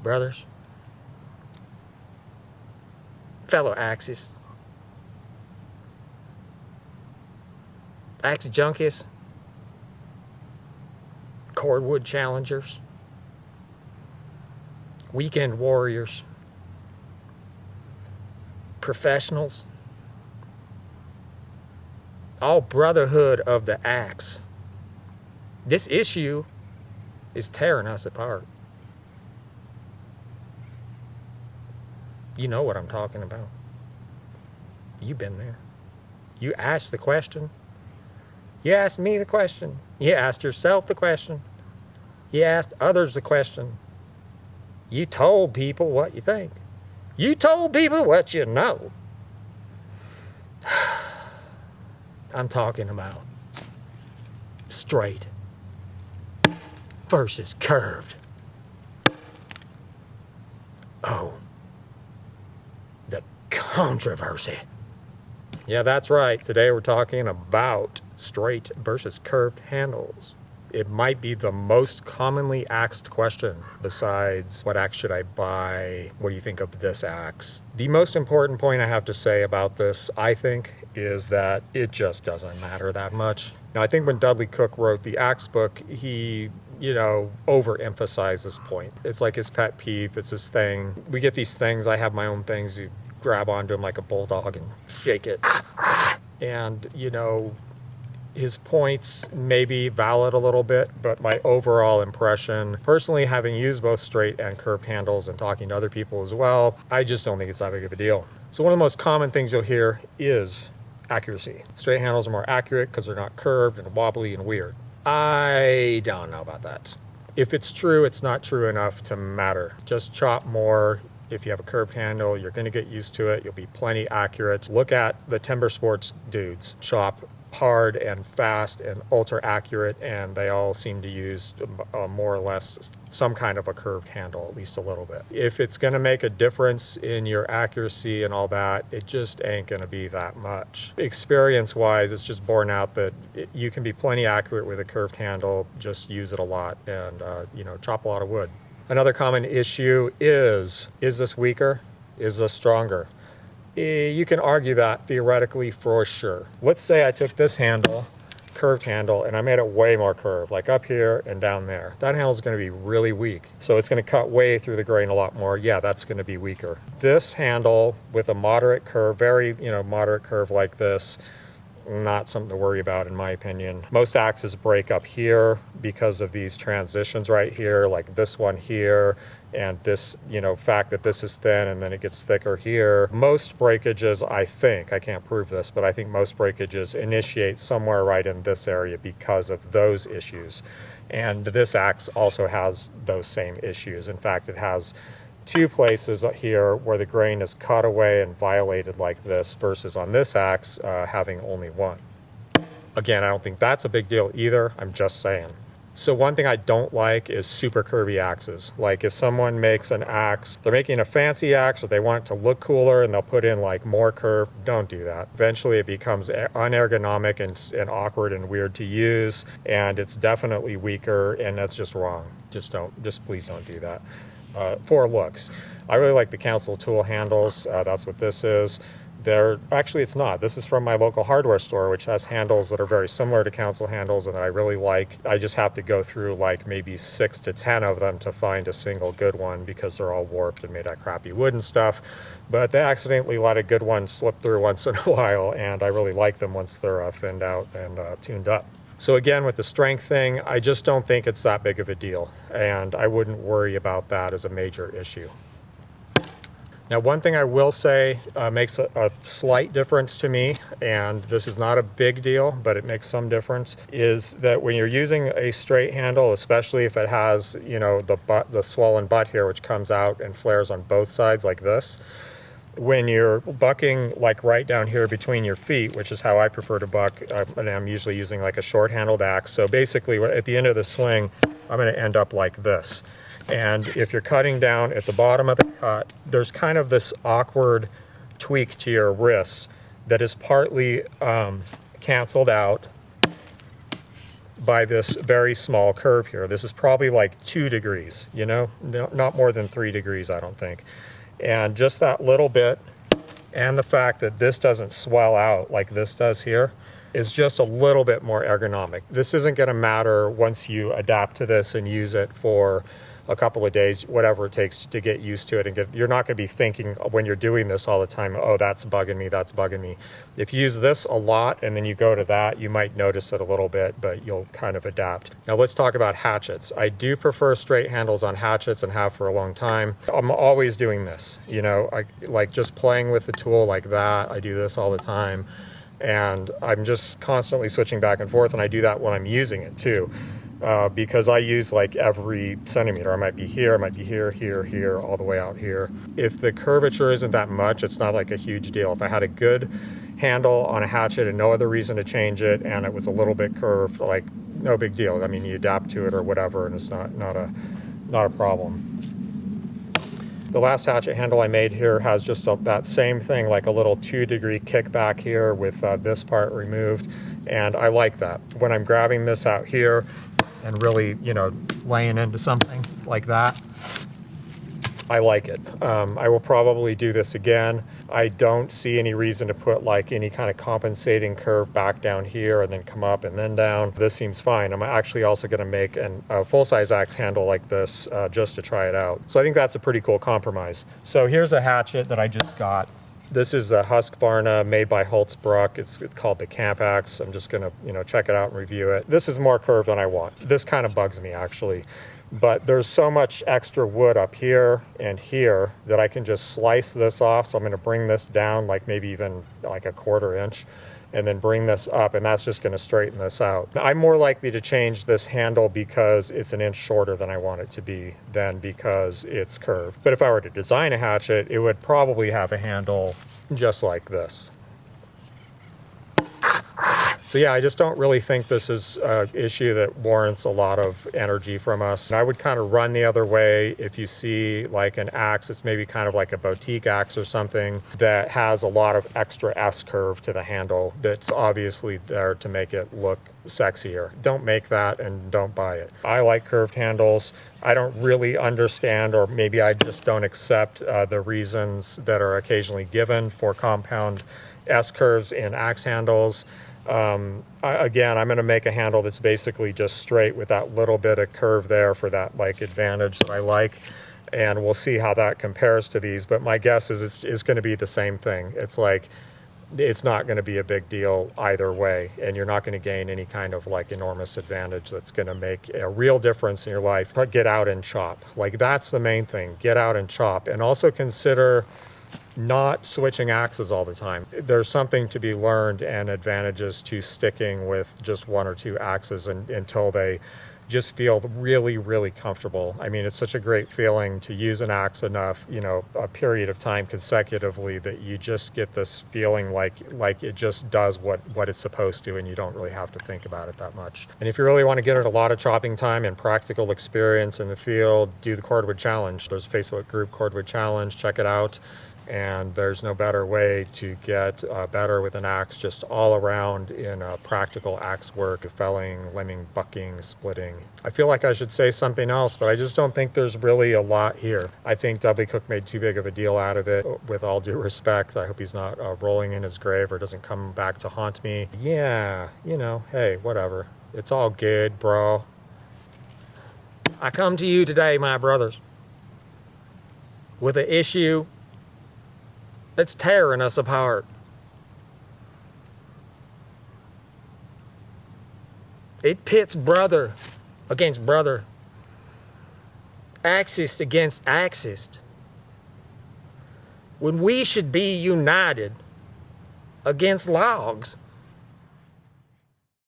brothers, fellow axes, axe junkies, cordwood challengers, weekend warriors, professionals, all brotherhood of the axe. This issue is tearing us apart. You know what I'm talking about. You've been there. You asked the question. You asked me the question. You asked yourself the question. You asked others the question. You told people what you think. You told people what you know. I'm talking about straight versus curved. Oh, the controversy. Yeah, that's right. Today we're talking about straight versus curved handles. It might be the most commonly asked question besides what axe should I buy? What do you think of this axe? The most important point I have to say about this, I think, is that it just doesn't matter that much. Now, I think when Dudley Cook wrote the axe book, he overemphasized this point. It's like his pet peeve. It's his thing. We get these things. I have my own things. You grab onto them like a bulldog and shake it. And, his points may be valid a little bit, but my overall impression, personally having used both straight and curved handles and talking to other people as well, I just don't think it's that big of a deal. So one of the most common things you'll hear is accuracy. Straight handles are more accurate because they're not curved and wobbly and weird. I don't know about that. If it's true, it's not true enough to matter. Just chop more. If you have a curved handle, you're going to get used to it. You'll be plenty accurate. Look at the timber sports dudes. Chop hard and fast and ultra accurate, and they all seem to use more or less some kind of a curved handle, at least a little bit. If it's going to make a difference in your accuracy and all that, it just ain't going to be that much. Experience-wise, it's just borne out that you can be plenty accurate with a curved handle. Just use it a lot and chop a lot of wood. Another common issue is this weaker? Is this stronger? You can argue that theoretically for sure. Let's say I took this handle, curved handle, and I made it way more curved, like up here and down there. That handle is going to be really weak. So it's going to cut way through the grain a lot more. Yeah, that's going to be weaker. This handle with a moderate curve, very, moderate curve like this, not something to worry about in my opinion. Most axes break up here because of these transitions right here, like this one here, and this, fact that this is thin and then it gets thicker here. Most breakages, I think, I can't prove this, but I think most breakages initiate somewhere right in this area because of those issues. And this axe also has those same issues. In fact, it has two places here where the grain is cut away and violated like this versus on this axe having only one. Again, I don't think that's a big deal either. I'm just saying. So one thing I don't like is super curvy axes. Like if someone makes an axe, they're making a fancy axe or they want it to look cooler and they'll put in like more curve, don't do that. Eventually it becomes unergonomic and awkward and weird to use, and it's definitely weaker, and that's just wrong. Just please don't do that. For looks. I really like the Council tool handles. That's what this is. Actually, it's not. This is from my local hardware store, which has handles that are very similar to Council handles and that I really like. I just have to go through like maybe 6 to 10 of them to find a single good one because they're all warped and made out of crappy wood and stuff. But they accidentally let a good one slip through once in a while, and I really like them once they're thinned out and tuned up. So again, with the strength thing, I just don't think it's that big of a deal, and I wouldn't worry about that as a major issue. Now, one thing I will say makes a slight difference to me, and this is not a big deal, but it makes some difference, is that when you're using a straight handle, especially if it has, the swollen butt here, which comes out and flares on both sides like this, when you're bucking like right down here between your feet, which is how I prefer to buck, and I'm usually using like a short-handled axe. So basically, at the end of the swing, I'm going to end up like this. And if you're cutting down at the bottom of the cut, there's kind of this awkward tweak to your wrists that is partly canceled out by this very small curve here. This is probably like 2 degrees, you know, not more than 3 degrees, I don't think. And just that little bit, and the fact that this doesn't swell out like this does here, is just a little bit more ergonomic. This isn't going to matter once you adapt to this and use it for a couple of days, whatever it takes to get used to it. And you're not going to be thinking when you're doing this all the time, oh, that's bugging me, that's bugging me. If you use this a lot and then you go to that, you might notice it a little bit, but you'll kind of adapt. Now let's talk about hatchets. I do prefer straight handles on hatchets and have for a long time. I'm always doing this, you know, I like just playing with the tool like that. I do this all the time. And I'm just constantly switching back and forth, and I do that when I'm using it too. Because I use like every centimeter. I might be here, I might be here, here, here, all the way out here. If the curvature isn't that much, it's not like a huge deal. If I had a good handle on a hatchet and no other reason to change it, and it was a little bit curved, like no big deal. I mean, you adapt to it or whatever, and it's not a problem. The last hatchet handle I made here has just that same thing, like a little 2-degree kickback here with this part removed, and I like that. When I'm grabbing this out here and really, you know, laying into something like that, I like it. I will probably do this again. I don't see any reason to put like any kind of compensating curve back down here and then come up and then down. This seems fine. I'm actually also going to make a full-size axe handle like this just to try it out. So I think that's a pretty cool compromise. So here's a hatchet that I just got. This is a Husqvarna made by Holtzbrock. It's called the Camp Axe. I'm just gonna, you know, check it out and review it. This is more curved than I want. This kind of bugs me actually, but there's so much extra wood up here and here that I can just slice this off. So I'm gonna bring this down like maybe even like a 1/4 inch and then bring this up, and that's just gonna straighten this out. I'm more likely to change this handle because it's 1 inch shorter than I want it to be than because it's curved. But if I were to design a hatchet, it would probably have a handle just like this. So yeah, I just don't really think this is an issue that warrants a lot of energy from us. I would kind of run the other way. If you see like an axe, it's maybe kind of like a boutique axe or something that has a lot of extra S-curve to the handle that's obviously there to make it look sexier. Don't make that and don't buy it. I like curved handles. I don't really understand, or maybe I just don't accept the reasons that are occasionally given for compound S-curves in axe handles. Again, I'm going to make a handle that's basically just straight with that little bit of curve there for that like advantage that I like, and we'll see how that compares to these. But my guess is it's going to be the same thing. It's like it's not going to be a big deal either way, and you're not going to gain any kind of like enormous advantage that's going to make a real difference in your life. But get out and chop. Like that's the main thing. Get out and chop, and also consider not switching axes all the time. There's something to be learned and advantages to sticking with just 1 or 2 axes until they just feel really, really comfortable. I mean, it's such a great feeling to use an axe enough, you know, a period of time consecutively that you just get this feeling like it just does what it's supposed to, and you don't really have to think about it that much. And if you really want to get a lot of chopping time and practical experience in the field, do the Cordwood Challenge. There's a Facebook group, Cordwood Challenge, check it out. And there's no better way to get better with an axe just all around in practical axe work, felling, limbing, bucking, splitting. I feel like I should say something else, but I just don't think there's really a lot here. I think Dudley Cook made too big of a deal out of it, with all due respect. I hope he's not rolling in his grave or doesn't come back to haunt me. Yeah, you know, hey, whatever. It's all good, bro. I come to you today, my brothers, with an issue that's tearing us apart. It pits brother against brother, axis against axis, when we should be united against logs